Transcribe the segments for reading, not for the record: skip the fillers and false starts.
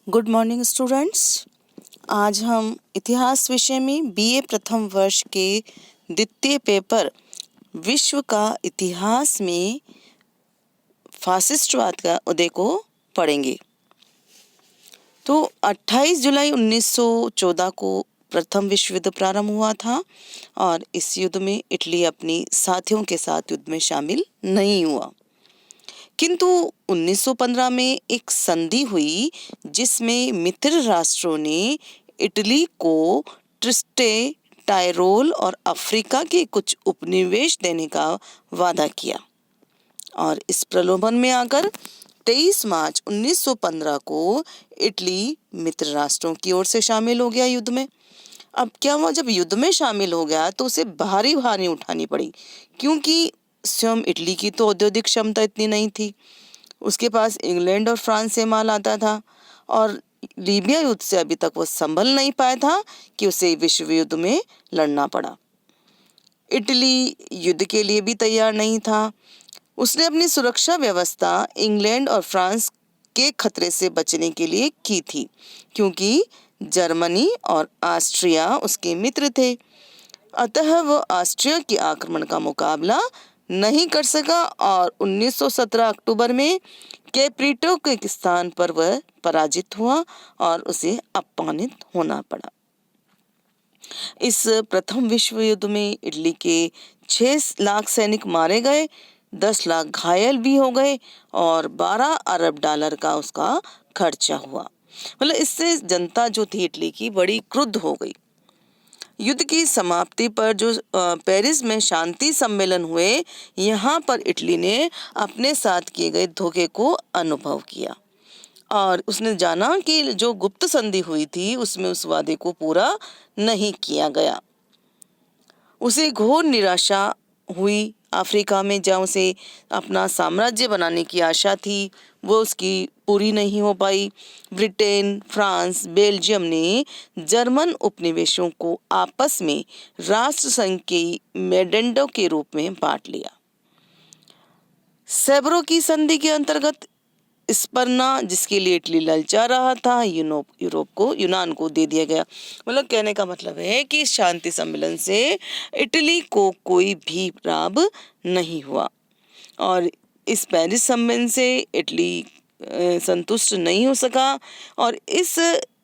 Good morning students. आज हम इतिहास विषय में बीए प्रथम वर्ष के द्वितीय पेपर विश्व का इतिहास में फासिस्टवाद का उदय को पढ़ेंगे। तो 28 जुलाई 1914 को प्रथम विश्व युद्ध प्रारंभ हुआ था और इस युद्ध में इटली अपनी साथियों के साथ युद्ध में शामिल नहीं हुआ, किंतु 1915 में एक संधि हुई जिसमें मित्र राष्ट्रों ने इटली को ट्रिस्टे, टायरोल और अफ्रीका के कुछ उपनिवेश देने का वादा किया और इस प्रलोभन में आकर 23 मार्च 1915 को इटली मित्र राष्ट्रों की ओर से शामिल हो गया युद्ध में। अब क्या हुआ, जब युद्ध में शामिल हो गया तो उसे भारी भारी उठानी पड़ी, क्योंकि स्वयं इटली की तो औद्योगिक क्षमता इतनी नहीं थी। उसके पास इंग्लैंड और फ्रांस से माल आता था और लीबिया युद्ध से अभी तक वो संभल नहीं पाया था कि उसे विश्व युद्ध में लड़ना पड़ा। इटली युद्ध के लिए भी तैयार नहीं था। उसने अपनी सुरक्षा व्यवस्था इंग्लैंड और फ्रांस के खतरे से बचने के लिए की थी, क्योंकि जर्मनी और ऑस्ट्रिया उसके मित्र थे। अतः वह ऑस्ट्रिया के आक्रमण का मुकाबला नहीं कर सका और 1917 अक्टूबर में कैप्रीटो के स्थान पर वह पराजित हुआ और उसे अपमानित होना पड़ा। इस प्रथम विश्व युद्ध में इटली के 6 लाख सैनिक मारे गए, 10 लाख घायल भी हो गए और 12 अरब डॉलर का उसका खर्चा हुआ। मतलब इससे जनता जो थी इटली की बड़ी क्रुद्ध हो गई। युद्ध की समाप्ति पर जो पेरिस में शांति सम्मेलन हुए, यहाँ पर इटली ने अपने साथ किए गए धोखे को अनुभव किया और उसने जाना कि जो गुप्त संधि हुई थी उसमें उस वादे को पूरा नहीं किया गया। उसे घोर निराशा हुई। अफ्रीका में जहाँ उसे अपना साम्राज्य बनाने की आशा थी वो उसकी पूरी नहीं हो पाई। ब्रिटेन, फ्रांस, बेल्जियम ने जर्मन उपनिवेशों को आपस में राष्ट्रसंघ के मेडेंडो के रूप में बांट लिया। सेब्रो की संधि के अंतर्गत स्पर्ना, जिसके लिए इटली ललचा रहा था, यूनान को दे दिया गया। मतलब कहने का मतलब है कि शांति सम्मेलन से इटली को कोई भी लाभ नहीं हुआ और इस पेरिस सम्मेलन से इटली संतुष्ट नहीं हो सका और इस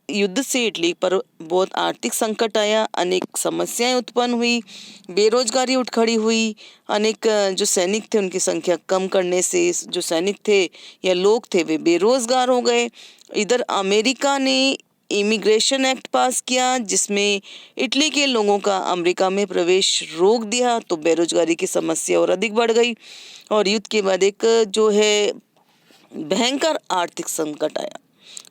युद्ध से इटली पर बहुत आर्थिक संकट आया, अनेक समस्याएं उत्पन्न हुई, बेरोजगारी उठ खड़ी हुई। अनेक जो सैनिक थे उनकी संख्या कम करने से जो सैनिक थे या लोग थे वे बेरोजगार हो गए। इधर अमेरिका ने इमिग्रेशन एक्ट पास किया जिसमें इटली के लोगों का अमेरिका में प्रवेश रोक दिया, तो बेरोजगारी की समस्या और अधिक बढ़ गई और युद्ध के बाद एक जो है भयंकर आर्थिक संकट आया।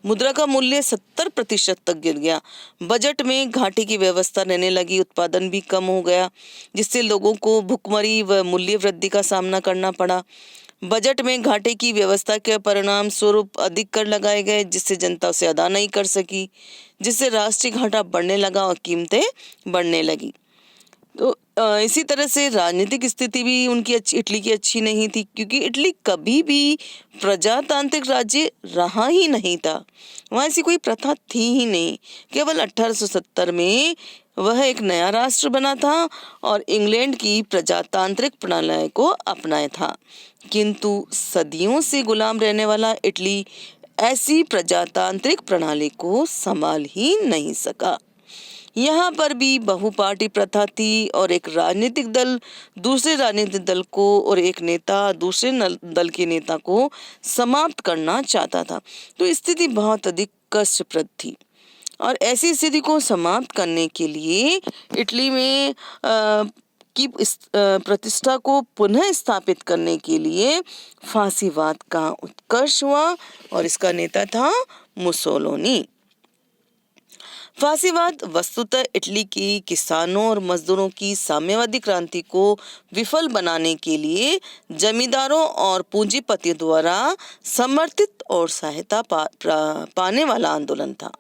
मुद्रा का मूल्य 70% तक गिर गया। बजट में घाटे की व्यवस्था रहने लगी, उत्पादन भी कम हो गया, जिससे लोगों को भुखमरी व मूल्य वृद्धि का सामना करना पड़ा। बजट में घाटे की व्यवस्था के परिणाम स्वरूप अधिक कर लगाए गए, जिससे जनता उसे अदा नहीं कर सकी, जिससे राष्ट्रीय घाटा बढ़ने लगा और कीमतें बढ़ने लगी। तो इसी तरह से राजनीतिक स्थिति भी उनकी इटली की अच्छी नहीं थी, क्योंकि इटली कभी भी प्रजातांत्रिक राज्य रहा ही नहीं था। वहाँ ऐसी कोई प्रथा थी ही नहीं। केवल 1870 में वह एक नया राष्ट्र बना था और इंग्लैंड की प्रजातांत्रिक प्रणाली को अपनाया था, किंतु सदियों से गुलाम रहने वाला इटली ऐसी प्रजातांत्रिक प्रणाली को संभाल ही नहीं सका। यहाँ पर भी बहुपार्टी प्रथा थी और एक राजनीतिक दल दूसरे राजनीतिक दल को और एक नेता दूसरे दल के नेता को समाप्त करना चाहता था। तो स्थिति बहुत अधिक कष्टप्रद थी और ऐसी स्थिति को समाप्त करने के लिए इटली में की प्रतिष्ठा को पुनः स्थापित करने के लिए फांसीवाद का उत्कर्ष हुआ और इसका नेता था मुसोलिनी। फांसीवाद वस्तुतः इटली की किसानों और मजदूरों की साम्यवादी क्रांति को विफल बनाने के लिए जमींदारों और पूंजीपतियों द्वारा समर्थित और सहायता पाने वाला आंदोलन था।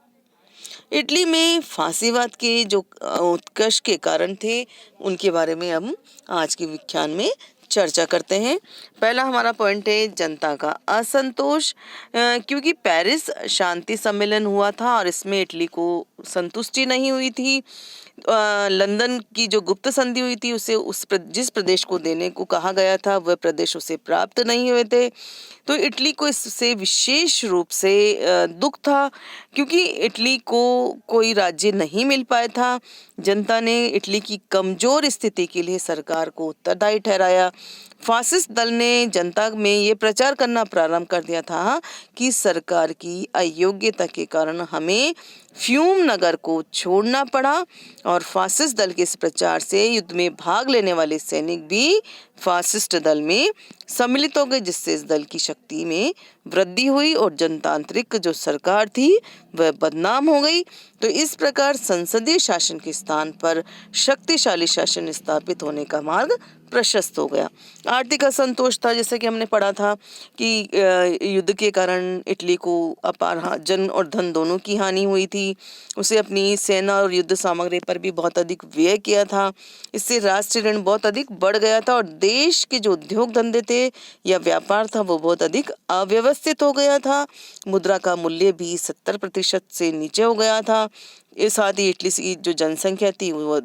इटली में फांसीवाद के जो उत्कर्ष के कारण थे उनके बारे में हम आज के व्याख्यान में चर्चा करते हैं। पहला हमारा पॉइंट है जनता का असंतोष, क्योंकि पेरिस शांति सम्मेलन हुआ था और इसमें इटली को संतुष्टि नहीं हुई थी। लंदन की जो गुप्त संधि हुई थी उसे जिस प्रदेश को देने को कहा गया था वह प्रदेश उसे प्राप्त नहीं हुए थे। तो इटली को इससे विशेष रूप से दुख था, क्योंकि इटली को कोई राज्य नहीं मिल पाया था। जनता ने इटली की कमजोर स्थिति के लिए सरकार को उत्तरदायी ठहराया। फासिस्ट दल ने जनता में ये प्रचार करना प्रारंभ कर दिया था कि सरकार की अयोग्यता के कारण हमें फ्यूम नगर को छोड़ना पड़ा, और फासिस्ट दल के इस प्रचार से युद्ध में भाग लेने वाले सैनिक भी फासिस्ट दल में सम्मिलित हो गए, जिससे इस दल की शक्ति में वृद्धि हुई और जनतांत्रिक जो सरकार थी वह बदनाम हो गई। तो इस प्रकार संसदीय शासन के स्थान पर शक्तिशाली शासन स्थापित होने का मार्ग प्रशस्त हो गया। आर्थिक असंतोष था, जैसे कि हमने पढ़ा था कि युद्ध के कारण इटली को अपार जन और धन दोनों की हानि हुई थी। उसे अपनी सेना और युद्ध सामग्री पर भी बहुत अधिक व्यय किया था। इससे राष्ट्रीय ऋण बहुत अधिक बढ़ गया था और देश के जो उद्योग धंधे थे या व्यापार था वो बहुत अधिक अव्यवस्थित हो गया था। मुद्रा का मूल्य भी 70% से नीचे हो गया था। इस साथ ही इटली की जो जनसंख्या थी वो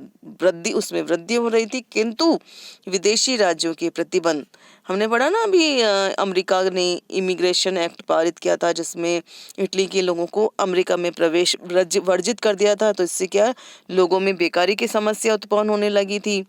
उसमें वृद्धि हो रही थी, किंतु विदेशी राज्यों के प्रतिबंध, हमने पढ़ा ना अभी अमेरिका ने इमिग्रेशन एक्ट पारित किया था जिसमें इटली के लोगों को अमेरिका में प्रवेश वर्जित कर दिया था। तो इससे क्या लोगों में बेकारी की समस्या उत्पन्न होने लगी थी।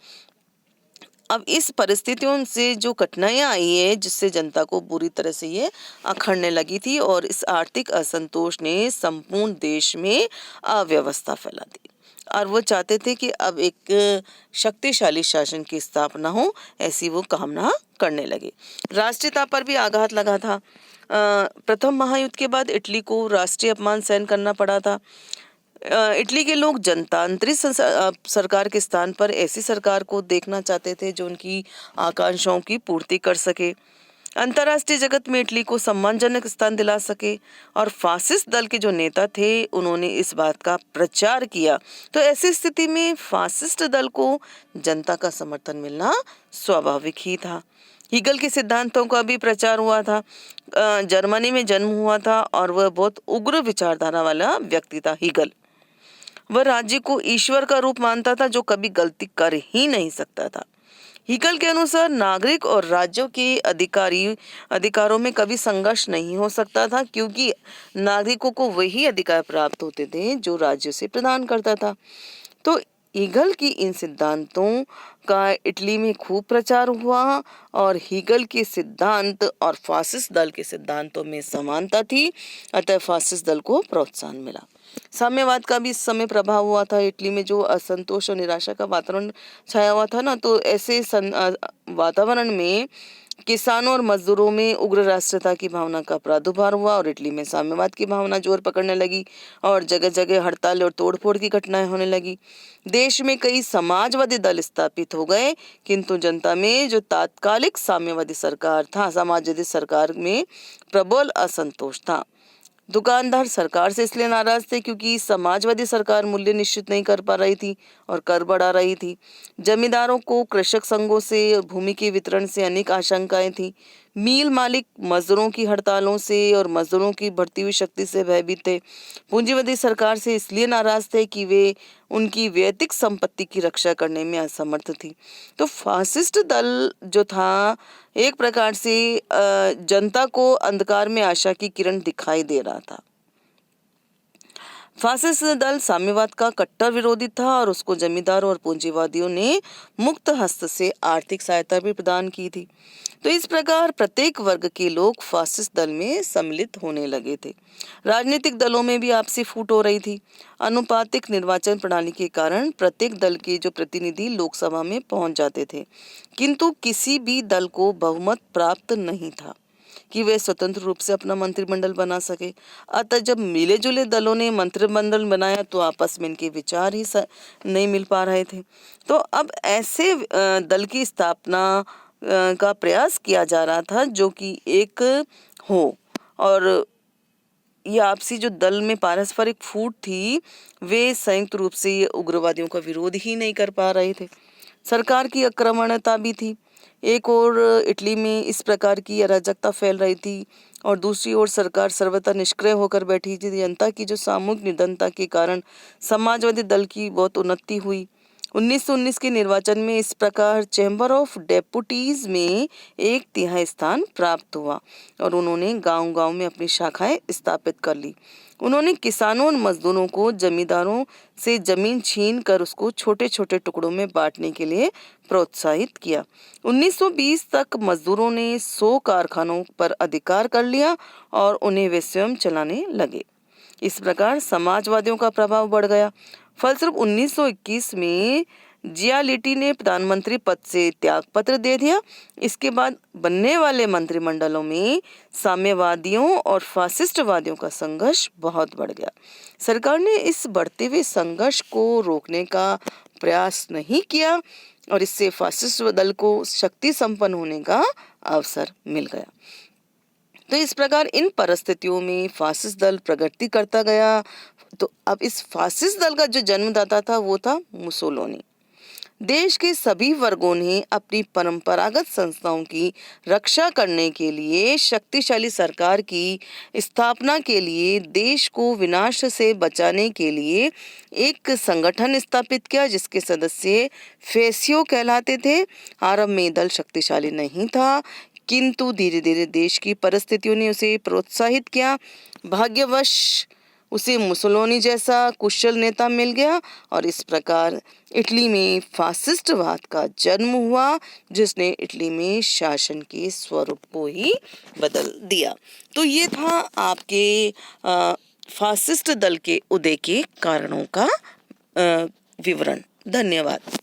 अब इस परिस्थितियों से जो कठिनाइयां आई है जिससे जनता को बुरी तरह से ये अखड़ने लगी थी, और इस आर्थिक असंतोष ने संपूर्ण देश में अव्यवस्था फैला दी और वो चाहते थे कि अब एक शक्तिशाली शासन की स्थापना हो, ऐसी वो कामना करने लगे। राष्ट्रीयता पर भी आघात लगा था। प्रथम महायुद्ध के बाद इटली को राष्ट्रीय अपमान सहन करना पड़ा था। इटली के लोग जनतांत्रिक सरकार के स्थान पर ऐसी सरकार को देखना चाहते थे जो उनकी आकांक्षाओं की पूर्ति कर सके, अंतर्राष्ट्रीय जगत में इटली को सम्मानजनक स्थान दिला सके। और फासिस्ट दल के जो नेता थे उन्होंने इस बात का प्रचार किया। तो ऐसी स्थिति में फासिस्ट दल को जनता का समर्थन मिलना स्वाभाविक ही था। हीगल के सिद्धांतों का भी प्रचार हुआ था। जर्मनी में जन्म हुआ था और वह बहुत उग्र विचारधारा वाला व्यक्ति था हीगल। वह राज्य को ईश्वर का रूप मानता था जो कभी गलती कर ही नहीं सकता था। हीगल के अनुसार नागरिक और राज्यों के अधिकारों में कभी संघर्ष नहीं हो सकता था, क्योंकि नागरिकों को वही अधिकार प्राप्त होते थे जो राज्य से प्रदान करता था। तो हीगल की इन सिद्धांतों का इटली में खूब प्रचार हुआ और हीगल के सिद्धांत और फासिस्ट दल के सिद्धांतों में समानता थी, अतः फासिस्ट दल को प्रोत्साहन मिला। साम्यवाद का भी इस समय प्रभाव हुआ था। इटली में जो असंतोष और निराशा का वातावरण छाया हुआ था ना, तो ऐसे वातावरण में किसानों और मजदूरों में उग्र राष्ट्रीयता की भावना का प्रादुर्भाव हुआ और इटली में साम्यवाद की भावना जोर पकड़ने लगी और जगह जगह हड़ताल और तोड़फोड़ की घटनाएं होने लगी। देश में कई समाजवादी दल स्थापित हो गए, किंतु जनता में जो तात्कालिक साम्यवादी सरकार में प्रबल असंतोष था। दुकानदार सरकार से इसलिए नाराज थे क्योंकि समाजवादी सरकार मूल्य निश्चित नहीं कर पा रही थी और कर बढ़ा रही थी। जमींदारों को कृषक संघों से और भूमि के वितरण से अनेक आशंकाएं थी। मिल मालिक मजदूरों की हड़तालों से और मजदूरों की बढ़ती हुई शक्ति से भयभीत थे। पूंजीवादी सरकार से इसलिए नाराज थे कि वे उनकी वैयक्तिक संपत्ति की रक्षा करने में असमर्थ थी। तो फासिस्ट दल जो था एक प्रकार से जनता को अंधकार में आशा की किरण दिखाई दे रहा था। फासिस्ट दल साम्यवाद का कट्टर विरोधी था और उसको जमींदारों और पूंजीवादियों ने मुक्त हस्त से आर्थिक सहायता भी प्रदान की थी। तो इस प्रकार प्रत्येक वर्ग के लोग फासिस्ट दल में सम्मिलित होने लगे थे। राजनीतिक दलों में भी आपसी फूट हो रही थी। अनुपातिक निर्वाचन प्रणाली के कारण प्रत्येक दल के जो प्रतिनिधि लोकसभा में पहुंच जाते थे, किंतु किसी भी दल को बहुमत प्राप्त नहीं था कि वे स्वतंत्र रूप से अपना मंत्रिमंडल बना सके। अतः जब मिले जुले दलों ने मंत्रिमंडल बनाया तो आपस में इनके विचार ही नहीं मिल पा रहे थे। तो अब ऐसे दल की स्थापना का प्रयास किया जा रहा था जो कि एक हो, और ये आपसी जो दल में पारस्परिक फूट थी वे संयुक्त रूप से ये उग्रवादियों का विरोध ही नहीं कर पा रहे थे। सरकार की आक्रामकता भी थी। एक ओर इटली में इस प्रकार की अराजकता फैल रही थी और दूसरी ओर सरकार सर्वथा निष्क्रिय होकर बैठी थी। जनता की जो सामूहिक निर्धनता के कारण समाजवादी दल की बहुत उन्नति हुई। 1919 के निर्वाचन में इस प्रकार चैम्बर ऑफ डेपुटीज में 1/3 स्थान प्राप्त हुआ और उन्होंने गांव-गांव में अपनी शाखाएं स्थापित कर ली। उन्होंने किसानों और मजदूरों को जमींदारों से जमीन छीन कर उसको छोटे छोटे टुकड़ों में बांटने के लिए प्रोत्साहित किया। 1920 तक मजदूरों ने 100 कारखानों पर अधिकार कर लिया और उन्हें वे स्वयं चलाने लगे। इस प्रकार समाजवादियों का प्रभाव बढ़ गया। फलस्वरूप 1921 में जियालिटी ने प्रधानमंत्री पद से त्यागपत्र दे दिया। इसके बाद बनने वाले मंत्रिमंडलों में साम्यवादियों और फासिस्टवादियों का संघर्ष बहुत बढ़ गया। सरकार ने इस बढ़ते हुए संघर्ष को रोकने का प्रयास नहीं किया और इससे फासिस्ट दल को शक्ति संपन्न होने का अवसर मिल गया। तो इस प्रकार इन परिस्थितियों में फासिस्ट दल प्रगति करता गया। तो अब इस फासिस्ट दल का जो जन्मदाता था वो था मुसोलिनी। देश के सभी वर्गों ने अपनी परंपरागत संस्थाओं की रक्षा करने के लिए शक्तिशाली सरकार की स्थापना के लिए देश को विनाश से बचाने के लिए एक संगठन स्थापित किया जिसके सदस्य फेसियो कहलाते थे। आरंभ में दल शक्तिशाली नहीं था किंतु धीरे धीरे देश की परिस्थितियों ने उसे प्रोत्साहित किया। भाग्यवश उसे मुसोलिनी जैसा कुशल नेता मिल गया और इस प्रकार इटली में फासिस्टवाद का जन्म हुआ जिसने इटली में शासन के स्वरूप को ही बदल दिया। तो ये था आपके फासिस्ट दल के उदय के कारणों का विवरण। धन्यवाद।